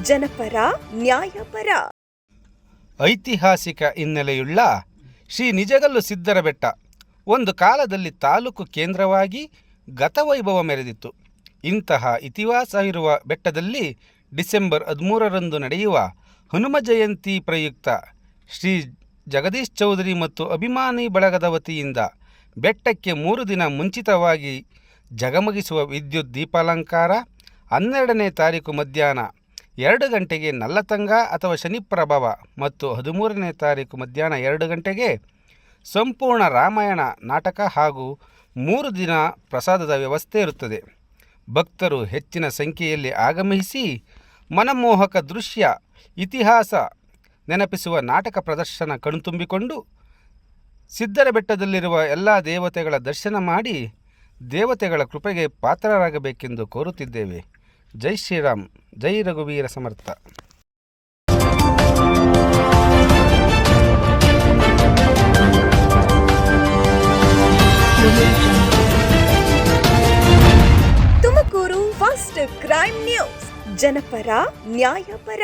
ಜನಪರ ನ್ಯಾಯಪರ. ಐತಿಹಾಸಿಕ ಹಿನ್ನೆಲೆಯುಳ್ಳ ಶ್ರೀ ನಿಜಗಲ್ಲು ಸಿದ್ದರ ಬೆಟ್ಟ ಒಂದು ಕಾಲದಲ್ಲಿ ತಾಲೂಕು ಕೇಂದ್ರವಾಗಿ ಗತವೈಭವ ಮೆರೆದಿತ್ತು. ಇಂತಹ ಇತಿಹಾಸವಿರುವ ಬೆಟ್ಟದಲ್ಲಿ ಡಿಸೆಂಬರ್ 13ರಂದು ನಡೆಯುವ ಹನುಮ ಜಯಂತಿ ಪ್ರಯುಕ್ತ ಶ್ರೀ ಜಗದೀಶ್ ಚೌಧರಿ ಮತ್ತು ಅಭಿಮಾನಿ ಬಳಗದ ವತಿಯಿಂದ ಬೆಟ್ಟಕ್ಕೆ 3 ದಿನ ಮುಂಚಿತವಾಗಿ ಜಗಮಗಿಸುವ ವಿದ್ಯುತ್ ದೀಪಾಲಂಕಾರ, 12ನೇ ತಾರೀಕು ಮಧ್ಯಾಹ್ನ 2 ಗಂಟೆಗೆ ನಲ್ಲತಂಗ ಅಥವಾ ಶನಿಪ್ರಭಾವ ಮತ್ತು 13ನೇ ತಾರೀಕು ಮಧ್ಯಾಹ್ನ 2 ಗಂಟೆಗೆ ಸಂಪೂರ್ಣ ರಾಮಾಯಣ ನಾಟಕ ಹಾಗೂ 3 ದಿನ ಪ್ರಸಾದದ ವ್ಯವಸ್ಥೆ ಇರುತ್ತದೆ. ಭಕ್ತರು ಹೆಚ್ಚಿನ ಸಂಖ್ಯೆಯಲ್ಲಿ ಆಗಮಿಸಿ ಮನಮೋಹಕ ದೃಶ್ಯ, ಇತಿಹಾಸ ನೆನಪಿಸುವ ನಾಟಕ ಪ್ರದರ್ಶನ ಕಣ್ತುಂಬಿಕೊಂಡು ಸಿದ್ದರ ಬೆಟ್ಟದಲ್ಲಿರುವ ಎಲ್ಲ ದೇವತೆಗಳ ದರ್ಶನ ಮಾಡಿ ದೇವತೆಗಳ ಕೃಪೆಗೆ ಪಾತ್ರರಾಗಬೇಕೆಂದು ಕೋರುತ್ತಿದ್ದೇವೆ. ಜೈ ಶ್ರೀರಾಮ್, ಜೈ ರಘುವೀರ ಸಮರ್ಥ. ತುಮಕೂರು ಫಸ್ಟ್ ಕ್ರೈಮ್ ನ್ಯೂಸ್, ಜನಪರ ನ್ಯಾಯಪರ.